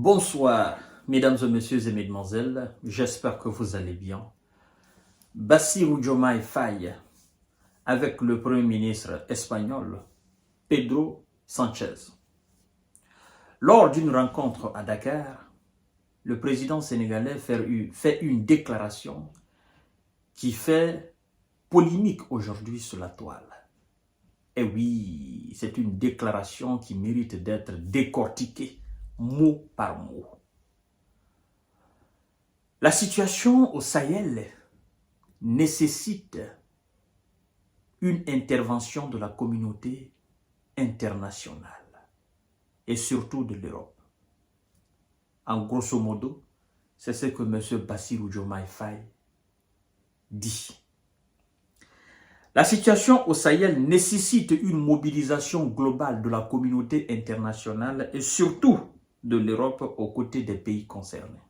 Bonsoir, mesdames et messieurs et mesdemoiselles, j'espère que vous allez bien. Bassirou Diomaye Faye avec le Premier ministre espagnol Pedro Sánchez. Lors d'une rencontre à Dakar, le président sénégalais fait une déclaration qui fait polémique aujourd'hui sur la toile. Et oui, c'est une déclaration qui mérite d'être décortiquée mot par mot. La situation au Sahel nécessite une intervention de la communauté internationale et surtout de l'Europe. En grosso modo, c'est ce que M. Bassirou Diomaye Faye dit. La situation au Sahel nécessite une mobilisation globale de la communauté internationale et surtout de l'Europe aux côtés des pays concernés.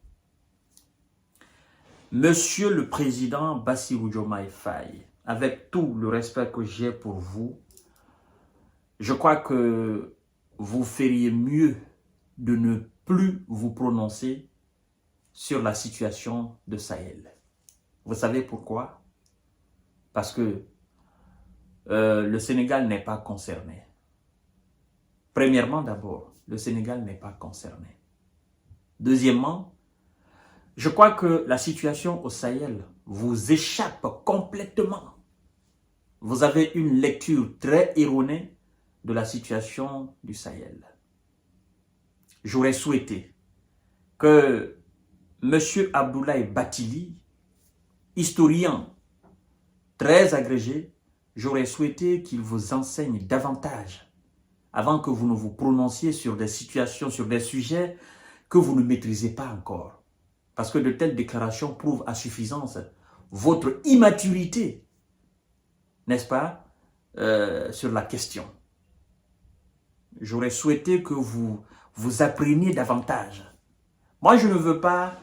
Monsieur le Président Bassirou Diomaye Faye, avec tout le respect que j'ai pour vous, je crois que vous feriez mieux de ne plus vous prononcer sur la situation de Sahel. Vous savez pourquoi? Parce que le Sénégal n'est pas concerné. Premièrement d'abord, le Sénégal n'est pas concerné. Deuxièmement, je crois que la situation au Sahel vous échappe complètement. Vous avez une lecture très erronée de la situation du Sahel. J'aurais souhaité que M. Abdoulaye Bathily, historien très agrégé, j'aurais souhaité qu'il vous enseigne davantage avant que vous ne vous prononciez sur des situations, sur des sujets que vous ne maîtrisez pas encore. Parce que de telles déclarations prouvent à suffisance votre immaturité, n'est-ce pas, sur la question. J'aurais souhaité que vous appreniez davantage. Moi, je ne veux pas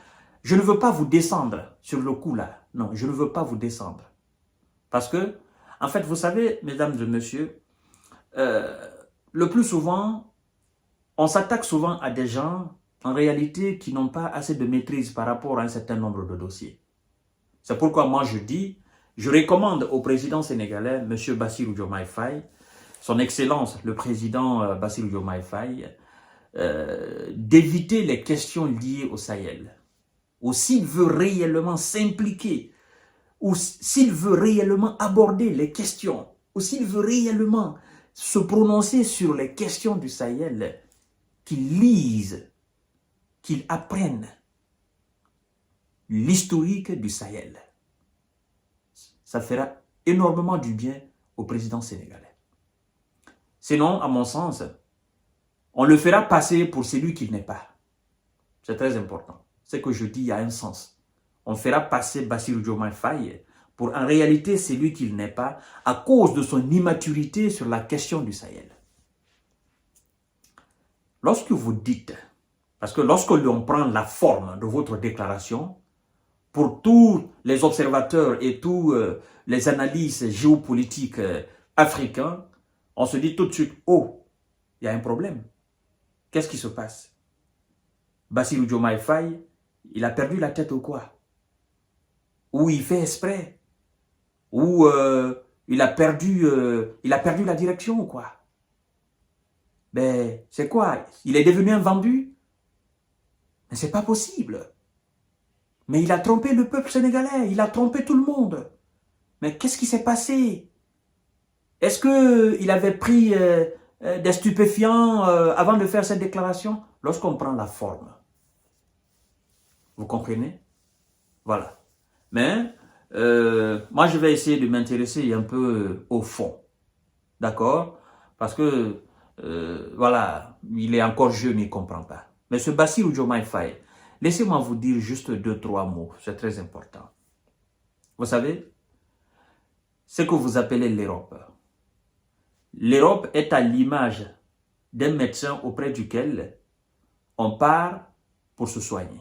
vous descendre sur le coup là. Non, je ne veux pas vous descendre. Parce que, en fait, vous savez, mesdames et messieurs, le plus souvent, on s'attaque souvent à des gens en réalité qui n'ont pas assez de maîtrise par rapport à un certain nombre de dossiers. C'est pourquoi moi je recommande au président sénégalais, M. Bassirou Diomaye Faye, son Excellence, le président Bassirou Diomaye Faye, d'éviter les questions liées au Sahel. Ou s'il veut réellement s'impliquer, ou s'il veut réellement aborder les questions, ou s'il veut réellement se prononcer sur les questions du Sahel, qu'il lise, qu'il apprenne l'historique du Sahel. Ça fera énormément du bien au président sénégalais. Sinon, à mon sens, on le fera passer pour celui qu'il n'est pas. C'est très important. Ce que je dis a un sens. On fera passer Bassirou Diomaye Faye pour en réalité celui qu'il n'est pas à cause de son immaturité sur la question du Sahel. Lorsque vous dites, parce que lorsque l'on prend la forme de votre déclaration, pour tous les observateurs et tous les analystes géopolitiques africains, on se dit tout de suite, oh, il y a un problème. Qu'est-ce qui se passe? Bassirou Diomaye Faye, il a perdu la tête ou quoi? Ou il fait exprès? Ou il a perdu la direction ou quoi? Ben, c'est quoi? Il est devenu un vendu? Mais c'est pas possible. Mais il a trompé le peuple sénégalais, il a trompé tout le monde. Mais qu'est-ce qui s'est passé? Est-ce qu'il avait pris des stupéfiants avant de faire cette déclaration? Lorsqu'on prend la forme. Vous comprenez? Voilà. Mais moi, je vais essayer de m'intéresser un peu au fond. D'accord? Parce que, voilà, il est encore jeune, il ne comprend pas. Mais ce Bassirou Diomaye Faye, laissez-moi vous dire juste 2-3 mots, c'est très important. Vous savez, ce que vous appelez l'Europe. L'Europe est à l'image d'un médecin auprès duquel on part pour se soigner.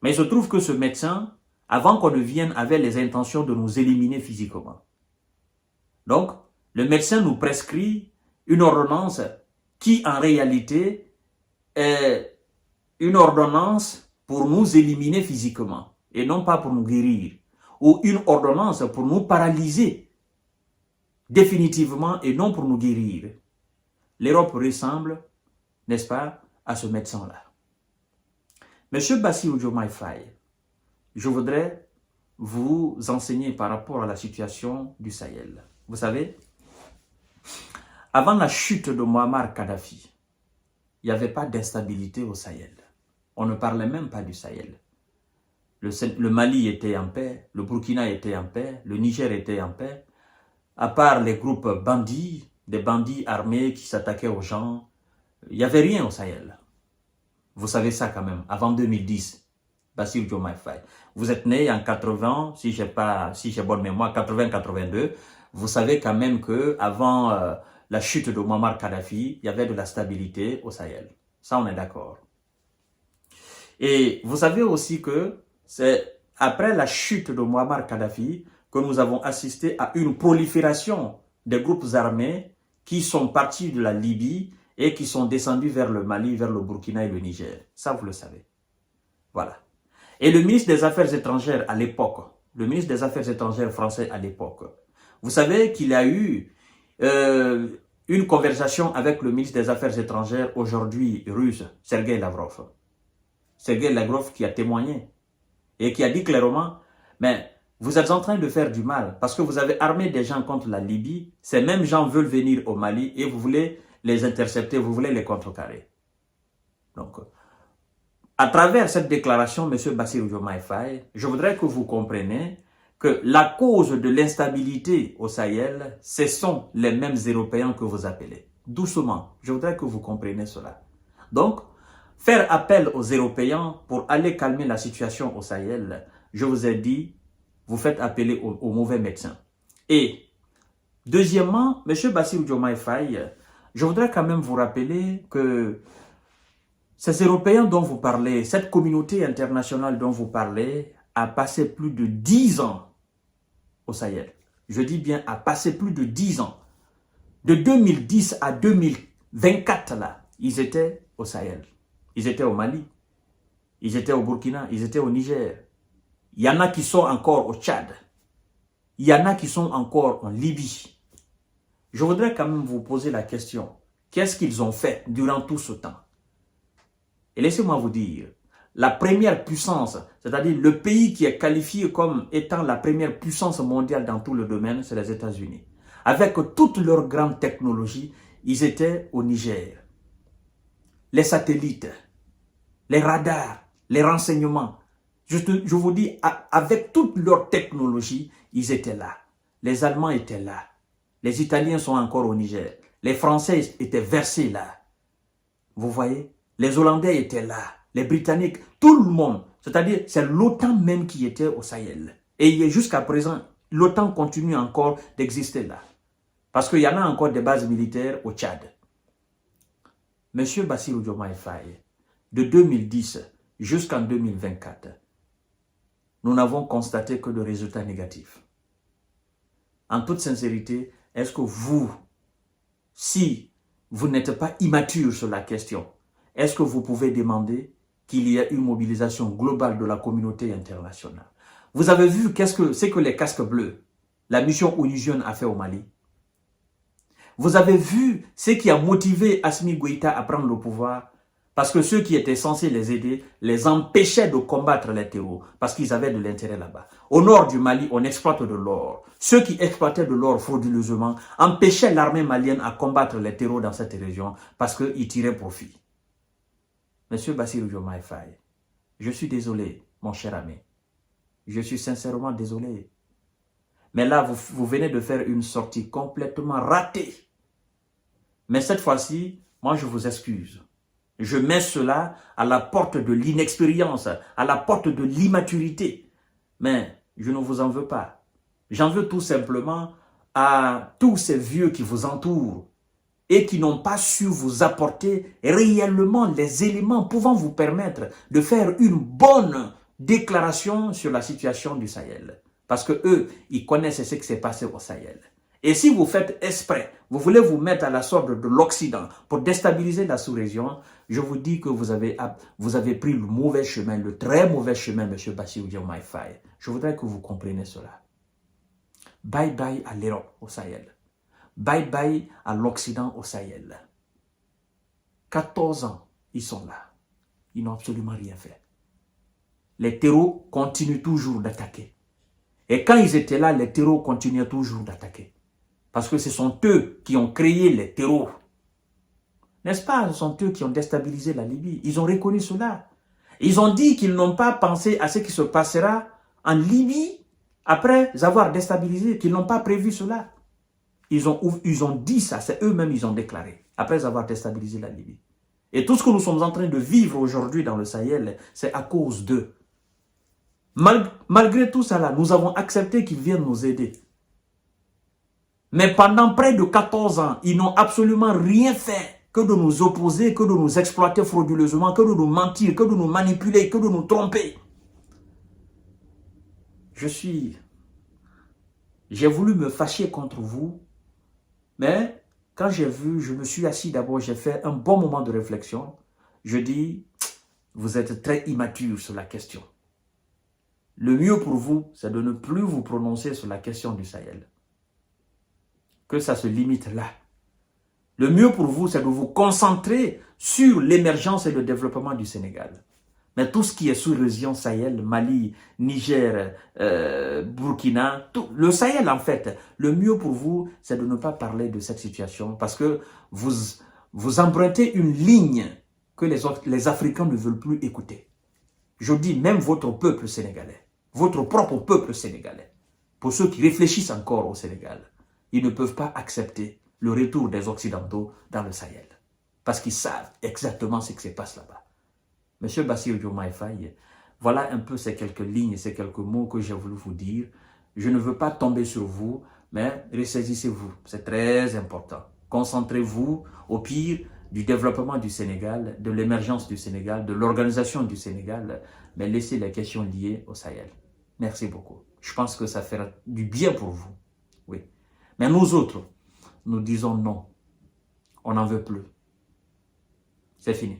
Mais il se trouve que ce médecin, avant qu'on ne vienne, avait les intentions de nous éliminer physiquement. Donc, le médecin nous prescrit une ordonnance qui, en réalité, est une ordonnance pour nous éliminer physiquement et non pas pour nous guérir, ou une ordonnance pour nous paralyser définitivement et non pour nous guérir. L'Europe ressemble, n'est-ce pas, à ce médecin-là. Monsieur Bassirou Diomaye Faye, je voudrais vous enseigner par rapport à la situation du Sahel. Vous savez, avant la chute de Muammar Kadhafi, il n'y avait pas d'instabilité au Sahel. On ne parlait même pas du Sahel. Le Mali était en paix, le Burkina était en paix, le Niger était en paix, à part les groupes bandits, des bandits armés qui s'attaquaient aux gens, il n'y avait rien au Sahel. Vous savez ça quand même, avant 2010, Bassirou Diomaye Faye. Vous êtes né en 80, si j'ai bonne mémoire, 80-82, vous savez quand même que avant la chute de Muammar Kadhafi, il y avait de la stabilité au Sahel. Ça, on est d'accord. Et vous savez aussi que c'est après la chute de Muammar Kadhafi que nous avons assisté à une prolifération des groupes armés qui sont partis de la Libye et qui sont descendus vers le Mali, vers le Burkina et le Niger. Ça, vous le savez. Voilà. Et le ministre des Affaires étrangères à l'époque, le ministre des Affaires étrangères français à l'époque, vous savez qu'il a eu une conversation avec le ministre des Affaires étrangères aujourd'hui russe, Sergueï Lavrov. Sergueï Lavrov qui a témoigné et qui a dit clairement, mais vous êtes en train de faire du mal parce que vous avez armé des gens contre la Libye, ces mêmes gens veulent venir au Mali et vous voulez les intercepter, vous voulez les contrecarrer. Donc, à travers cette déclaration, M. Bassirou Diomaye Faye, je voudrais que vous compreniez que la cause de l'instabilité au Sahel, ce sont les mêmes Européens que vous appelez. Doucement, je voudrais que vous compreniez cela. Donc, faire appel aux Européens pour aller calmer la situation au Sahel, je vous ai dit, vous faites appeler aux mauvais médecins. Et, deuxièmement, M. Bassirou Diomaye Faye, je voudrais quand même vous rappeler que ces Européens dont vous parlez, cette communauté internationale dont vous parlez, a passé plus de 10 ans au Sahel. Je dis bien, a passé plus de 10 ans. De 2010 à 2024, là, ils étaient au Sahel. Ils étaient au Mali. Ils étaient au Burkina. Ils étaient au Niger. Il y en a qui sont encore au Tchad. Il y en a qui sont encore en Libye. Je voudrais quand même vous poser la question. Qu'est-ce qu'ils ont fait durant tout ce temps? Et laissez-moi vous dire, la première puissance, c'est-à-dire le pays qui est qualifié comme étant la première puissance mondiale dans tout le domaine, c'est les États-Unis. Avec toute leur grande technologie, ils étaient au Niger. Les satellites, les radars, les renseignements. Je vous dis, avec toute leur technologie, ils étaient là. Les Allemands étaient là. Les Italiens sont encore au Niger. Les Français étaient versés là. Vous voyez? Les Hollandais étaient là, les Britanniques, tout le monde. C'est-à-dire, c'est l'OTAN même qui était au Sahel. Et jusqu'à présent, l'OTAN continue encore d'exister là. Parce qu'il y en a encore des bases militaires au Tchad. Monsieur Bassirou Diomaye Faye, de 2010 jusqu'en 2024, nous n'avons constaté que de résultats négatifs. En toute sincérité, est-ce que vous, si vous n'êtes pas immature sur la question, est-ce que vous pouvez demander qu'il y ait une mobilisation globale de la communauté internationale? Vous avez vu c'est que les casques bleus, la mission onusienne a fait au Mali? Vous avez vu ce qui a motivé Assimi Goïta à prendre le pouvoir? Parce que ceux qui étaient censés les aider les empêchaient de combattre les terreaux parce qu'ils avaient de l'intérêt là-bas. Au nord du Mali, on exploite de l'or. Ceux qui exploitaient de l'or frauduleusement empêchaient l'armée malienne à combattre les terreaux dans cette région parce qu'ils tiraient profit. Monsieur Bassirou Diomaye Faye, je suis désolé, mon cher ami. Je suis sincèrement désolé. Mais là, vous venez de faire une sortie complètement ratée. Mais cette fois-ci, moi, je vous excuse. Je mets cela à la porte de l'inexpérience, à la porte de l'immaturité. Mais je ne vous en veux pas. J'en veux tout simplement à tous ces vieux qui vous entourent et qui n'ont pas su vous apporter réellement les éléments pouvant vous permettre de faire une bonne déclaration sur la situation du Sahel. Parce que eux, ils connaissent ce qui s'est passé au Sahel. Et si vous faites exprès, vous voulez vous mettre à la sorte de l'Occident pour déstabiliser la sous-région, je vous dis que vous avez pris le mauvais chemin, le très mauvais chemin, M. Bassirou Diomaye Faye. Je voudrais que vous compreniez cela. Bye bye à l'Europe au Sahel. Bye bye à l'Occident au Sahel. 14 ans, ils sont là. Ils n'ont absolument rien fait. Les terreaux continuent toujours d'attaquer. Et quand ils étaient là, les terreaux continuaient toujours d'attaquer. Parce que ce sont eux qui ont créé les terreaux. N'est-ce pas? Ce sont eux qui ont déstabilisé la Libye. Ils ont reconnu cela. Ils ont dit qu'ils n'ont pas pensé à ce qui se passera en Libye après avoir déstabilisé, qu'ils n'ont pas prévu cela. Ils ont dit ça, c'est eux-mêmes ils ont déclaré, après avoir déstabilisé la Libye. Et tout ce que nous sommes en train de vivre aujourd'hui dans le Sahel, c'est à cause d'eux. Malgré tout ça, là, nous avons accepté qu'ils viennent nous aider. Mais pendant près de 14 ans, ils n'ont absolument rien fait que de nous opposer, que de nous exploiter frauduleusement, que de nous mentir, que de nous manipuler, que de nous tromper. J'ai voulu me fâcher contre vous, mais quand j'ai vu, je me suis assis d'abord, j'ai fait un bon moment de réflexion. Je dis, vous êtes très immature sur la question. Le mieux pour vous, c'est de ne plus vous prononcer sur la question du Sahel. Que ça se limite là. Le mieux pour vous, c'est de vous concentrer sur l'émergence et le développement du Sénégal. Mais tout ce qui est sous-région Sahel, Mali, Niger, Burkina, tout, le Sahel en fait, le mieux pour vous, c'est de ne pas parler de cette situation parce que vous empruntez une ligne que les Africains ne veulent plus écouter. Je dis même votre peuple sénégalais, votre propre peuple sénégalais, pour ceux qui réfléchissent encore au Sénégal, ils ne peuvent pas accepter le retour des Occidentaux dans le Sahel parce qu'ils savent exactement ce qui se passe là-bas. Monsieur Bassirou Diomaye Faye, voilà un peu ces quelques lignes, ces quelques mots que j'ai voulu vous dire. Je ne veux pas tomber sur vous, mais ressaisissez-vous. C'est très important. Concentrez-vous au pire du développement du Sénégal, de l'émergence du Sénégal, de l'organisation du Sénégal, mais laissez les questions liées au Sahel. Merci beaucoup. Je pense que ça fera du bien pour vous. Oui. Mais nous autres, nous disons non. On n'en veut plus. C'est fini.